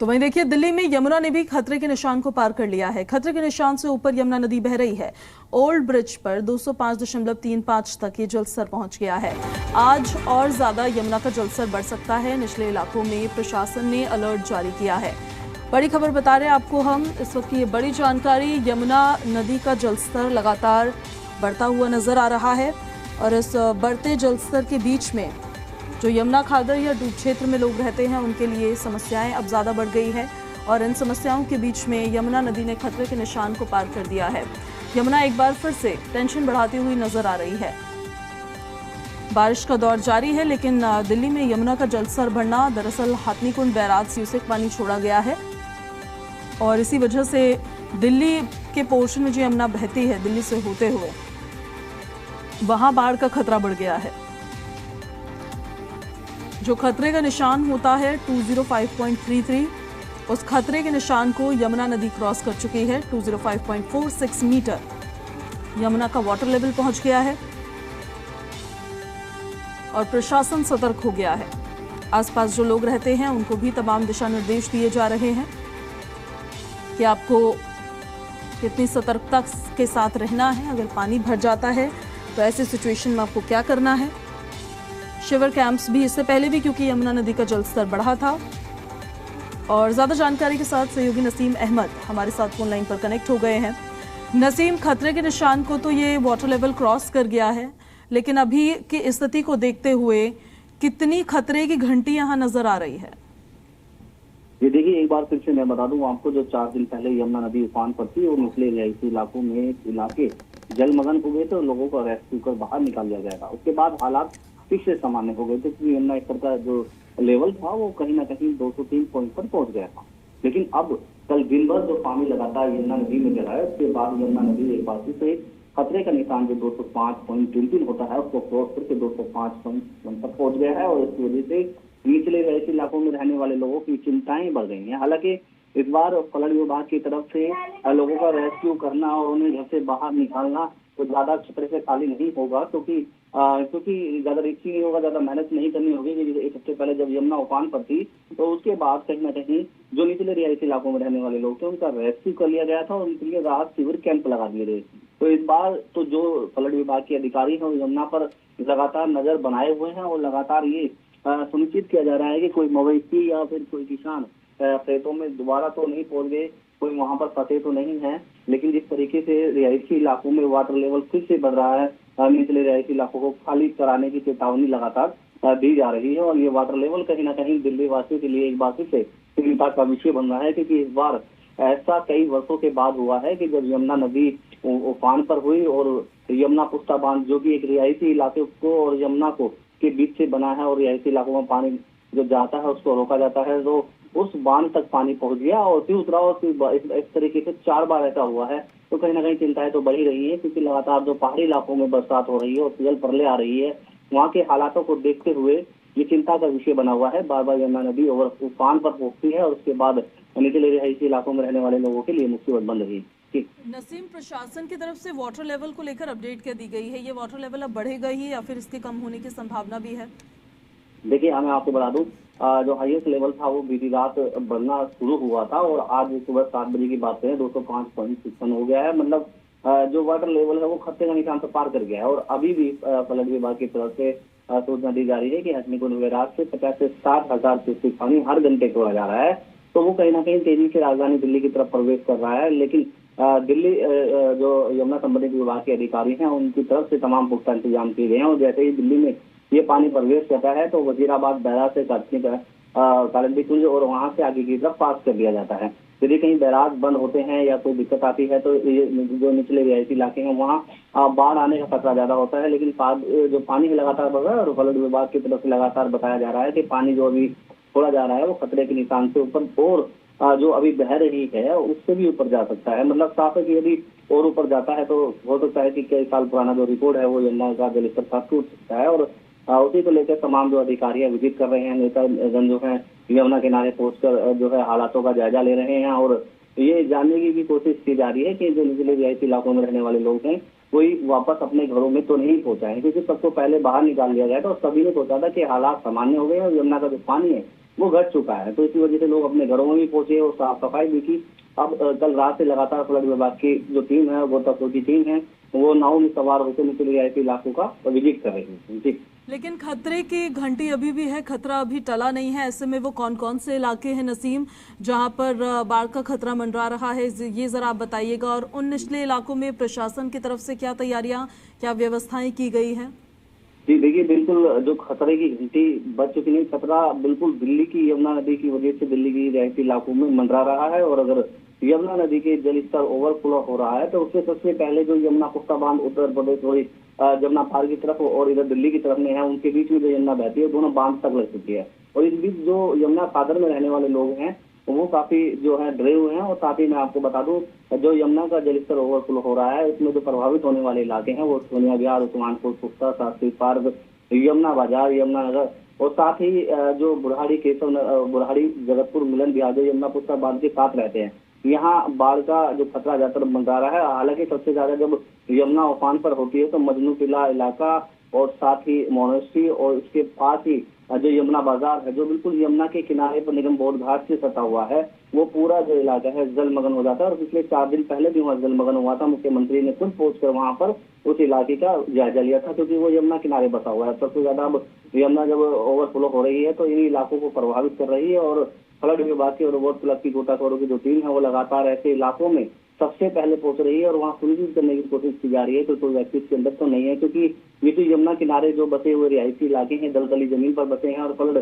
तो वहीं देखिए दिल्ली में यमुना ने भी खतरे के निशान को पार कर लिया है। खतरे के निशान से ऊपर यमुना नदी बह रही है। ओल्ड ब्रिज पर 205.35 तक ये जलस्तर पहुंच गया है। आज और ज्यादा यमुना का जलस्तर बढ़ सकता है। निचले इलाकों में प्रशासन ने अलर्ट जारी किया है। बड़ी खबर बता रहे हैं आपको हम इस वक्त की ये बड़ी जानकारी। यमुना नदी का जलस्तर लगातार बढ़ता हुआ नजर आ रहा है और इस बढ़ते जलस्तर के बीच में जो यमुना खादर या डूब क्षेत्र में लोग रहते हैं उनके लिए समस्याएं अब ज़्यादा बढ़ गई है और इन समस्याओं के बीच में यमुना नदी ने खतरे के निशान को पार कर दिया है। यमुना एक बार फिर से टेंशन बढ़ाती हुई नजर आ रही है। बारिश का दौर जारी है लेकिन दिल्ली में यमुना का जलस्तर बढ़ना दरअसल हाथनीकुंड बैराज से उसे पानी छोड़ा गया है और इसी वजह से दिल्ली के पोर्शन में जो यमुना बहती है दिल्ली से होते हुए वहां बाढ़ का खतरा बढ़ गया है। जो खतरे का निशान होता है 205.33, उस खतरे के निशान को यमुना नदी क्रॉस कर चुकी है। 205.46 मीटर यमुना का वाटर लेवल पहुंच गया है और प्रशासन सतर्क हो गया है। आसपास जो लोग रहते हैं उनको भी तमाम दिशा निर्देश दिए जा रहे हैं कि आपको कितनी सतर्कता के साथ रहना है। अगर पानी भर जाता है तो ऐसी सिचुएशन में आपको क्या करना है। शिविर कैंप्स भी इससे पहले भी क्योंकि यमुना नदी का जलस्तर बढ़ा था। और ज्यादा जानकारी के साथ सहयोगी नसीम अहमद हमारे साथ फोन लाइन पर कनेक्ट हो गए हैं। नसीम, खतरे के निशान को तो ये वाटर लेवल क्रॉस कर गया है लेकिन अभी की स्थिति को देखते हुए कितनी खतरे की घंटी यहाँ नजर आ रही है? ये देखिए, एक बार फिर से मैं बता दूं आपको, जो 4 दिन पहले यमुना नदी उफान पर थी और निचले रिहायशी इलाकों में इलाके जलमग्न हो गए थे और लोगों को रेस्क्यू कर बाहर निकाल लिया गया था। उसके बाद हालात फिर से सामान्य हो गए थे क्योंकि यमुना स्तर का जो लेवल था वो कहीं ना कहीं 203 पॉइंट पर पहुंच गया था। लेकिन अब कल दिन भर जो पानी लगातार यमुना नदी में गिरा है उसके बाद यमुना नदी एक बार से खतरे का निशान जो 205.33 होता है उसको क्रॉस करके 205.1 पर पहुंच गया है और इसकी वजह से निचले ऐसे इलाकों में रहने वाले लोगों की चिंताएं बढ़ गई हैं। हालांकि इस बार फ्लड विभाग की तरफ से लोगों का रेस्क्यू करना और उन्हें घर से बाहर निकालना तो ज्यादा खतरे से खाली नहीं होगा क्योंकि ज्यादा रिस्की नहीं होगा, ज्यादा मेहनत नहीं करनी होगी। एक हफ्ते पहले जब यमुना उफान पर थी तो उसके बाद कहीं ना कहीं जो निचले रिहायशी इलाकों में रहने वाले लोग थे उनका रेस्क्यू कर लिया गया था और उनके लिए राहत शिविर कैंप लगा दिए गए। तो इस बार तो जो फ्लड विभाग के अधिकारी हैं यमुना पर लगातार नजर बनाए हुए हैं और लगातार ये सुनिश्चित किया जा रहा है कि कोई मवेशी या फिर कोई किसान खेतों में दोबारा तो नहीं पहुंच गए, कोई वहां पर फंसे तो नहीं है। लेकिन जिस तरीके से रिहायशी इलाकों में वाटर लेवल फिर से बढ़ रहा है, निचले रिहायशी इलाकों को खाली कराने की चेतावनी लगातार दी जा रही है और ये वाटर लेवल कहीं ना कहीं दिल्ली वासियों के लिए एक बार फिर से चिंता का विषय बन रहा है क्योंकि इस बार ऐसा कई वर्षों के बाद हुआ है कि जब यमुना नदी उफान पर हुई और यमुना पुस्ता बांध जो कि एक रिहायशी इलाके को और यमुना को के बीच से बना है और रिहायशी इलाकों में पानी जो जाता है उसको रोका जाता है, तो उस बांध तक पानी पहुंच गया और फिर उतरा और फिर इस तरीके से 4 बार ऐसा हुआ है। तो कहीं ना कहीं चिंताएं तो बढ़ी रही है क्योंकि लगातार जो पहाड़ी इलाकों में बरसात हो रही है और जल प्रलय आ रही है, वहाँ के हालातों को देखते हुए ये चिंता का विषय बना हुआ है। बार बार यमुना नदी ओवर उफान पर पहुंचती है और उसके बाद निचले रिहायशी इलाकों में रहने वाले लोगों के लिए मुसीबत बन रही है। नसीम, प्रशासन की तरफ से वाटर लेवल को लेकर अपडेट क्या दी गई है? ये वाटर लेवल अब बढ़ेगा ही या फिर इसके कम होने की संभावना भी है? देखिए, मैं आपको बता दूं, जो हाईएस्ट लेवल था वो बीती रात बढ़ना शुरू हुआ था और आज सुबह 7 बजे की बात करें 205.56 हो गया है। मतलब जो वाटर लेवल है वो खतरे का निशान से पार कर गया है और अभी भी फ्लड विभाग की तरफ से सूचना दी जा रही है कि हाथनीकुंड बैराज से 50 से 60 हजार क्यूसेक पानी हर घंटे छोड़ा जा रहा है। तो वो कहीं ना कहीं तेजी से राजधानी दिल्ली की तरफ प्रवेश कर रहा है। लेकिन दिल्ली जो यमुना संबंधित विभाग के अधिकारी हैं उनकी तरफ से तमाम पुख्ता इंतजाम किए गए हैं और जैसे ही दिल्ली में ये पानी प्रवेश करता है तो वजीराबाद बैराज से कालिंदी कुंज और वहां से आगे की तरफ पास कर दिया जाता है। यदि कहीं बैराज बंद होते हैं या कोई दिक्कत आती है तो ये जो निचले रिहायशी इलाके हैं वहाँ बाढ़ आने का खतरा ज्यादा होता है। लेकिन जो पानी लगातार बढ़ रहा है और फ्लड विभाग की तरफ से लगातार बताया जा रहा है कि पानी जो अभी छोड़ा जा रहा है वो खतरे के निशान से ऊपर और जो अभी बह रही है उससे भी ऊपर जा सकता है। मतलब साफ है कि यदि और ऊपर जाता है तो हो सकता है कि कई साल पुराना जो रिकॉर्ड है वो यमुना का जलस्तर साफ टूट सकता है और उसी को लेकर तमाम जो अधिकारी है विजिट कर रहे हैं, नेतागण जो है यमुना किनारे पहुंचकर जो है हालातों का जायजा ले रहे हैं और ये जानने की भी कोशिश की जा रही है कि जो निचले रिहायशी इलाकों में रहने वाले लोग हैं कोई वापस अपने घरों में तो नहीं पहुंचा है, क्योंकि सबको पहले बाहर निकाल लिया गया था और सभी ने सोचा था कि हालात सामान्य हो गए और यमुना का जो पानी है वो घट चुका है। तो इसी वजह से लोग अपने घरों में भी पहुंचे और साफ सफाई भी की। अब कल रात से लगातार फ्लड विभाग की जो टीम है, गोताखोर की टीम है, वो नाव में सवार होकर निकल रियायती इलाकों का विजिट कर रही है। जी, लेकिन खतरे की घंटी अभी भी है, खतरा अभी टला नहीं है। ऐसे में वो कौन कौन से इलाके हैं नसीम जहां पर बाढ़ का खतरा मंडरा रहा है, ये जरा आप बताइएगा। और उन निचले इलाकों में प्रशासन की तरफ से क्या तैयारियां, क्या व्यवस्थाएं की गई हैं? जी देखिए, बिल्कुल जो खतरे की घंटी बज चुकी नहीं, खतरा बिल्कुल दिल्ली की यमुना नदी की वजह से दिल्ली की रियायती इलाकों में मंडरा रहा है। और अगर यमुना नदी के जल स्तर ओवरफ्लो हो रहा है तो उससे सबसे पहले जो यमुना पुख्ता बांध उत्तर प्रदेश और जमुना पार की तरफ और इधर दिल्ली की तरफ में है, उनके बीच में जो यमुना बहती है दोनों बांध तक लग चुकी है। और इस बीच जो यमुना सागर में रहने वाले लोग हैं वो काफी जो है डरे हुए हैं। और साथ ही मैं आपको बता दूं, जो यमुना का जलस्तर ओवरफ्लो हो रहा है उसमें जो प्रभावित होने वाले इलाके हैं वो सोनिया विहार, उस्मानपुर, पुख्ता, शास्त्री पार्क, यमुना बाजार, यमुना नगर और साथ ही जो बुढ़ाड़ी बुढ़ाड़ी जगतपुर मिलन विहार जो यमुना पुख्ता बांध के साथ रहते हैं, यहाँ बाढ़ का जो खतरा ज्यादातर मंडरा रहा है। हालांकि सबसे ज्यादा जब यमुना उफान पर होती है तो मजनू किला इलाका और साथ ही मोनेस्ट्री और उसके पास ही जो यमुना बाजार है जो बिल्कुल यमुना के किनारे पर निगम बोध घाट से सटा हुआ है, वो पूरा जो इलाका है जलमग्न हो जाता है। और पिछले 4 दिन पहले भी वहाँ जलमग्न हुआ था। मुख्यमंत्री ने खुद पहुंचकर वहां पर उस इलाके का जायजा लिया था, क्योंकि वो यमुना किनारे बसा हुआ है। सबसे ज्यादा अब यमुना जब ओवरफ्लो हो रही है तो इन इलाकों को प्रभावित कर रही है। और फ्लड विभाग की और रोबोट क्लब की गोताखोरों की जो टीम है वो लगातार ऐसे इलाकों में सबसे पहले पहुंच रही है और वहाँ सुनिश्चित करने की कोशिश की जा रही है कि कोई व्यक्ति इसके अंदर तो नहीं है, क्योंकि ये तो यमुना किनारे जो बसे हुए रिहायशी इलाके हैं, दलदली जमीन पर बसे हैं और फ्लड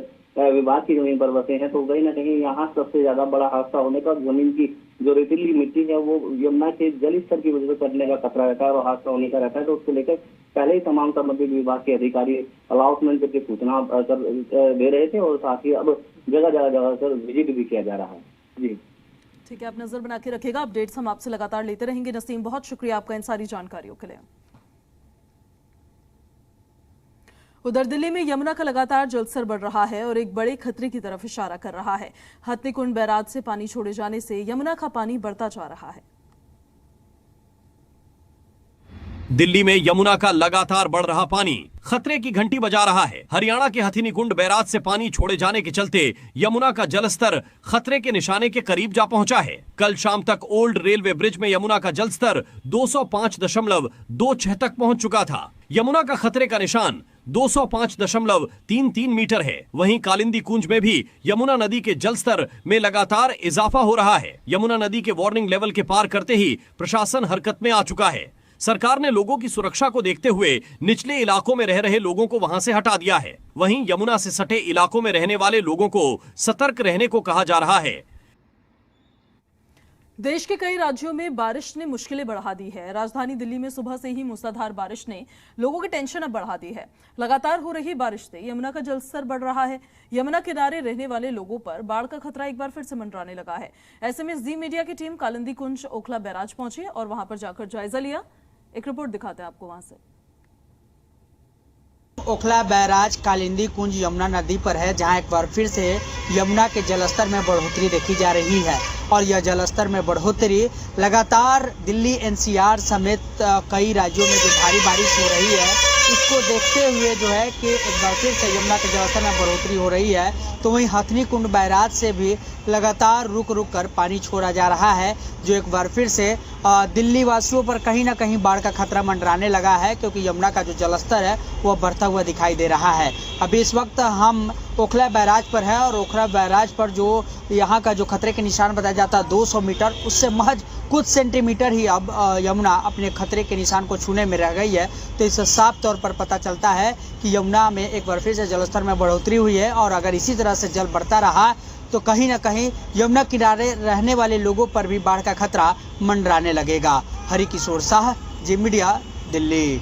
विभाग की जमीन पर बसे हैं, तो कहीं ना कहीं यहाँ सबसे ज्यादा बड़ा हादसा होने का जमीन की जो रेतीली मिट्टी है वो यमुना के जल स्तर की वजह से कटने का खतरा रहता है और हादसा होने का रहता है। तो उसको लेकर पहले ही तमाम संबंधित विभाग के अधिकारी अलाउंसमेंट करके सूचना दे रहे थे और साथ ही अब जगह जगह पर विजिट भी किया जा रहा है। जी ठीक है, आप नजर बना के रखिएगा। अपडेट्स हम आपसे लगातार लेते रहेंगे। नसीम, बहुत शुक्रिया आपका इन सारी जानकारियों के लिए। उधर दिल्ली में यमुना का लगातार जलस्तर बढ़ रहा है और एक बड़े खतरे की तरफ इशारा कर रहा है। हथनीकुंड बैराज से पानी छोड़े जाने से यमुना का पानी बढ़ता जा रहा है। दिल्ली में यमुना का लगातार बढ़ रहा पानी खतरे की घंटी बजा रहा है। हरियाणा के हथनीकुंड बैराज से पानी छोड़े जाने के चलते यमुना का जलस्तर खतरे के निशाने के करीब जा पहुंचा है। कल शाम तक ओल्ड रेलवे ब्रिज में यमुना का जलस्तर 205.26 तक पहुंच चुका था। यमुना का खतरे का निशान 205.33 मीटर है। वहीं कालिंदी कुंज में भी यमुना नदी के जलस्तर में लगातार इजाफा हो रहा है। यमुना नदी के वार्निंग लेवल के पार करते ही प्रशासन हरकत में आ चुका है। सरकार ने लोगों की सुरक्षा को देखते हुए निचले इलाकों में रह रहे लोगों को वहां से हटा दिया है। वहीं यमुना से सटे इलाकों में रहने वाले लोगों को सतर्क रहने को कहा जा रहा है। देश के कई राज्यों में बारिश ने मुश्किलें बढ़ा दी है। राजधानी दिल्ली में सुबह से ही मूसलाधार बारिश ने लोगों की टेंशन अब बढ़ा दी है। लगातार हो रही बारिश से यमुना का जलस्तर बढ़ रहा है। यमुना किनारे रहने वाले लोगों पर बाढ़ का खतरा एक बार फिर से मंडराने लगा है। ऐसे में जी मीडिया की टीम कालिंदी कुंज ओखला बैराज पहुंची और वहां पर जाकर जायजा लिया। एक रिपोर्ट दिखाते हैं आपको वहां से। ओखला बैराज कालिंदी कुंज यमुना नदी पर है, जहां एक बार फिर से यमुना के जलस्तर में बढ़ोतरी देखी जा रही है। और यह जलस्तर में बढ़ोतरी लगातार दिल्ली एनसीआर समेत कई राज्यों में जो भारी बारिश हो रही है इसको देखते हुए जो है कि एक बार फिर से यमुना के जलस्तर में बढ़ोतरी हो रही है। तो वहीं हथनीकुंड बैराज से भी लगातार रुक रुक कर पानी छोड़ा जा रहा है, जो एक बार फिर से दिल्ली वासियों पर कहीं ना कहीं बाढ़ का खतरा मंडराने लगा है, क्योंकि यमुना का जो जलस्तर है वह बढ़ता हुआ दिखाई दे रहा है। अभी इस वक्त हम ओखला बैराज पर है और ओखला बैराज पर जो यहाँ का जो खतरे के निशान बताया जाता है 200 मीटर, उससे महज कुछ सेंटीमीटर ही अब यमुना अपने खतरे के निशान को छूने में रह गई है। तो इससे साफ तौर पर पता चलता है कि यमुना में एक बार फिर से जलस्तर में बढ़ोतरी हुई है और अगर इसी तरह से जल बढ़ता रहा तो कहीं ना कहीं यमुना किनारे रहने वाले लोगों पर भी बाढ़ का खतरा मंडराने लगेगा। हरिकिशोर शाह, जी मीडिया, दिल्ली।